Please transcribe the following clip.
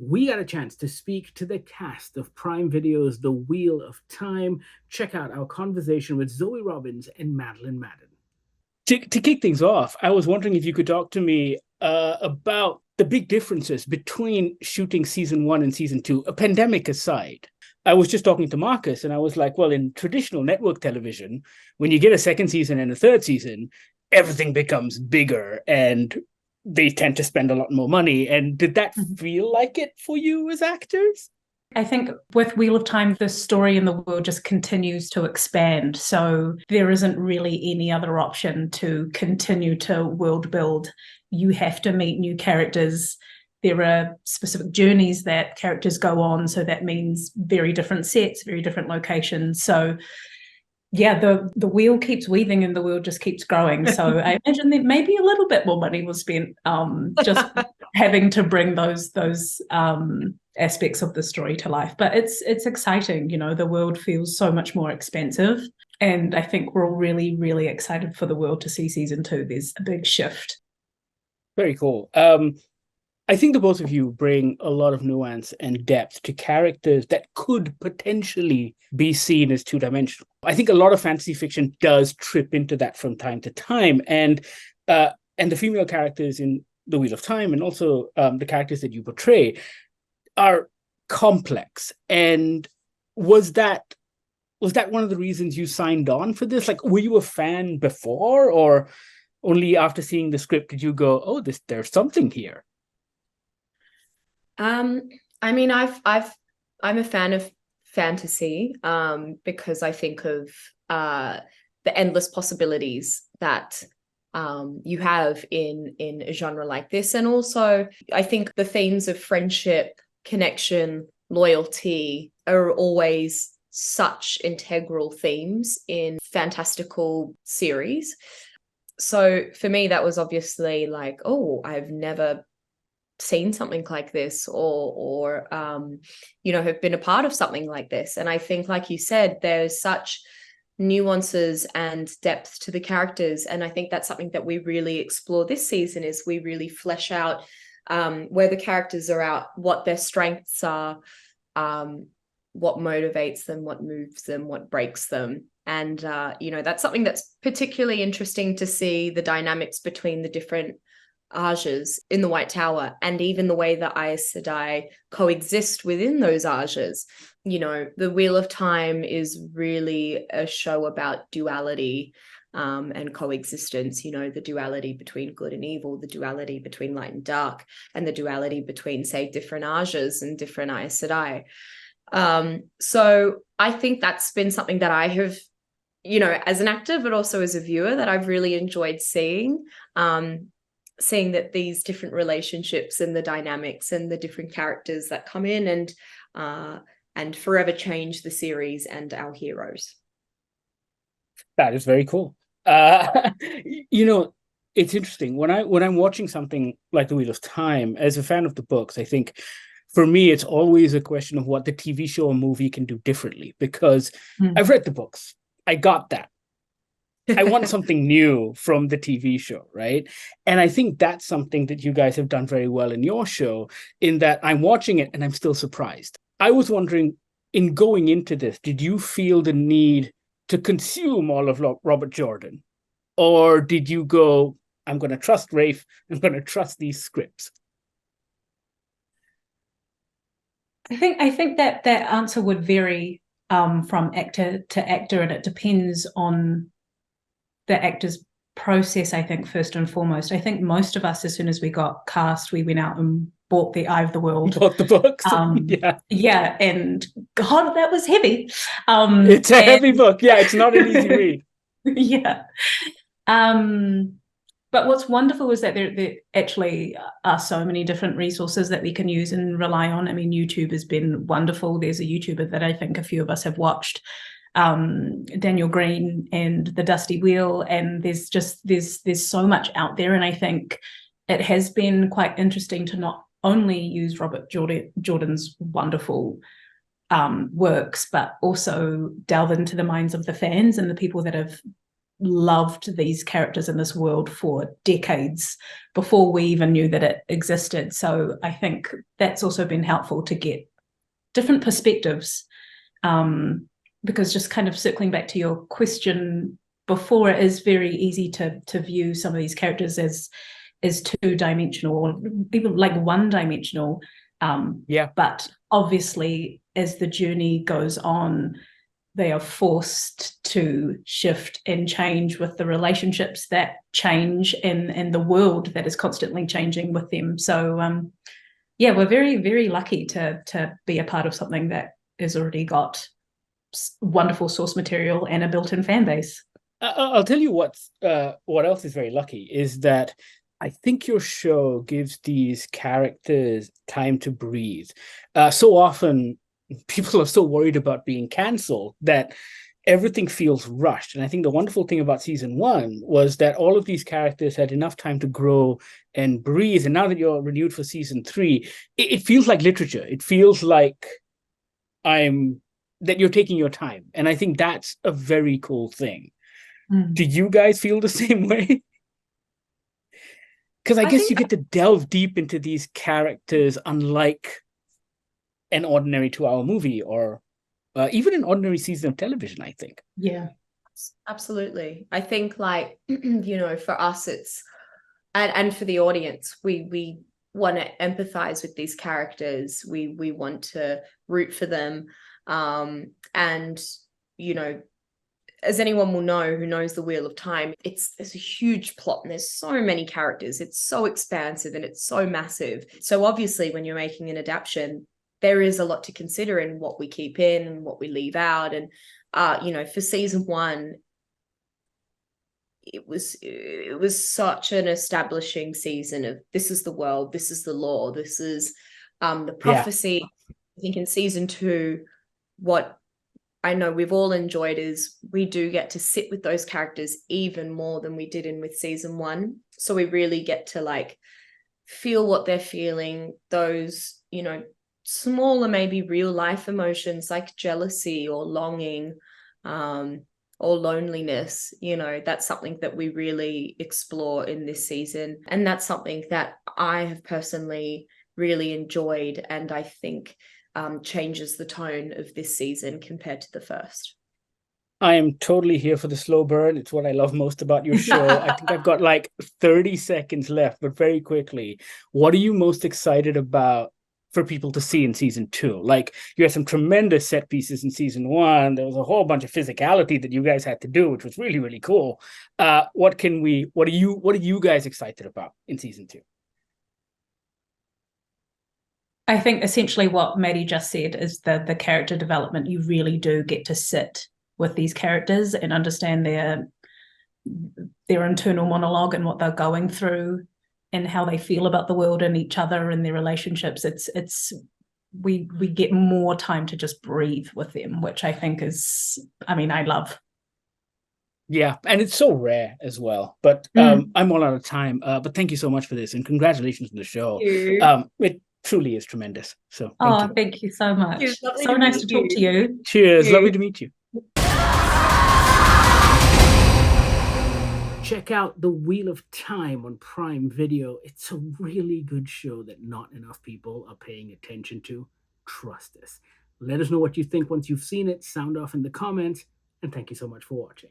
we got a chance to speak to the cast of Prime Video's The Wheel of Time. Check out our conversation with Zoe Robbins and Madeleine Madden. To kick things off, I was wondering if you could talk to me about the big differences between shooting season 1 and season 2, a pandemic aside. I was just talking to Marcus, and I was like, well, in traditional network television, when you get a second season and a third season, everything becomes bigger and they tend to spend a lot more money. And did that feel like it for you as actors? I think with Wheel of Time, the story in the world just continues to expand. So there isn't really any other option to continue to world build. You have to meet new characters. There are specific journeys that characters go on. So that means very different sets, very different locations. So yeah, the wheel keeps weaving and the world just keeps growing. So I imagine that maybe a little bit more money was spent just having to bring those aspects of the story to life. But it's exciting, you know, the world feels so much more expansive. And I think we're all really, really excited for the world to see season 2. There's a big shift. Very cool. I think the both of you bring a lot of nuance and depth to characters that could potentially be seen as two-dimensional. I think a lot of fantasy fiction does trip into that from time to time, and the female characters in The Wheel of Time, and also the characters that you portray, are complex. And was that one of the reasons you signed on for this? Like, were you a fan before, or only after seeing the script did you go, oh, there's something here? I mean, I'm a fan of fantasy because I think of the endless possibilities that you have in a genre like this. And also, I think the themes of friendship, connection, loyalty are always such integral themes in fantastical series. So for me, that was obviously like, oh, I've never seen something like this or have been a part of something like this. And I think, like you said, there's such nuances and depth to the characters, and I think that's something that we really explore this season, is we really flesh out where the characters are at, what their strengths are, what motivates them, what moves them, what breaks them. And that's something that's particularly interesting to see, the dynamics between the different Ajas in the White Tower, and even the way that Aes Sedai coexist within those Ajas. You know, the Wheel of Time is really a show about duality and coexistence, you know, the duality between good and evil, the duality between light and dark, and the duality between, say, different Ajas and different Aes Sedai. So I think that's been something that I have, you know, as an actor, but also as a viewer, that I've really enjoyed seeing. Seeing that these different relationships and the dynamics and the different characters that come in and forever change the series and our heroes. That is very cool. You know, it's interesting when I'm watching something like The Wheel of Time, as a fan of the books, I think for me it's always a question of what the TV show or movie can do differently, because I've read the books. I got that. I want something new from the TV show, right? And I think that's something that you guys have done very well in your show, in that I'm watching it and I'm still surprised. I was wondering, in going into this, did you feel the need to consume all of Robert Jordan? Or did you go, I'm going to trust Rafe, I'm going to trust these scripts? I think that answer would vary from actor to actor, and it depends on the actor's process. I think first and foremost, I think most of us, as soon as we got cast, we went out and bought the Eye of the World. Bought the books. Yeah, and God, that was heavy. It's a heavy book. Yeah, it's not an easy read. Yeah. But what's wonderful is that there actually are so many different resources that we can use and rely on. I mean, YouTube has been wonderful. There's a YouTuber that I think a few of us have watched, Daniel Green and the Dusty Wheel, and there's so much out there. And I think it has been quite interesting to not only use Robert Jordan's wonderful works, but also delve into the minds of the fans and the people that have loved these characters in this world for decades before we even knew that it existed. So I think that's also been helpful to get different perspectives, because just kind of circling back to your question before, it is very easy to view some of these characters as two-dimensional or even like one-dimensional. But obviously, as the journey goes on, they are forced to shift and change with the relationships that change and the world that is constantly changing with them. So we're very, very lucky to be a part of something that has already got wonderful source material and a built-in fan base. I'll tell you what else is very lucky is that I think your show gives these characters time to breathe. So often people are so worried about being canceled that everything feels rushed. And I think the wonderful thing about season 1 was that all of these characters had enough time to grow and breathe. And now that you're renewed for season 3, it feels like literature. It feels like that you're taking your time. And I think that's a very cool thing. Do you guys feel the same way? Because I guess you get to delve deep into these characters, unlike an ordinary 2-hour movie or even an ordinary season of television, I think. Yeah, absolutely. I think, like, for us, it's and for the audience, we want to empathize with these characters. We want to root for them. And as anyone will know who knows the Wheel of Time, it's a huge plot and there's so many characters. It's so expansive and it's so massive. So obviously when you're making an adaptation, there is a lot to consider in what we keep in and what we leave out. And for season 1, it was such an establishing season of this is the world, this is the law, this is the prophecy. Yeah. I think in season 2, what I know we've all enjoyed is we do get to sit with those characters even more than we did in with season 1. So we really get to like feel what they're feeling, those, smaller, maybe real life emotions like jealousy or longing, or loneliness. That's something that we really explore in this season. And that's something that I have personally really enjoyed. And I think changes the tone of this season compared to the first. I am totally here for the slow burn. It's what I love most about your show. I think I've got like 30 seconds left, but very quickly, what are you most excited about for people to see in season 2? Like, you had some tremendous set pieces in season 1. There was a whole bunch of physicality that you guys had to do, which was really, really cool. What are you guys excited about in season 2? I think essentially what Maddie just said is the character development. You really do get to sit with these characters and understand their internal monologue and what they're going through and how they feel about the world and each other and their relationships. We get more time to just breathe with them, which I think I love. Yeah, and it's so rare as well. But I'm all out of time. But thank you so much for this, and congratulations on the show. It truly is tremendous. So thank you so much. So nice to talk to you. Cheers. Lovely to meet you. Check out The Wheel of Time on Prime Video. It's a really good show that not enough people are paying attention to. Trust us. Let us know what you think once you've seen it. Sound off in the comments. And thank you so much for watching.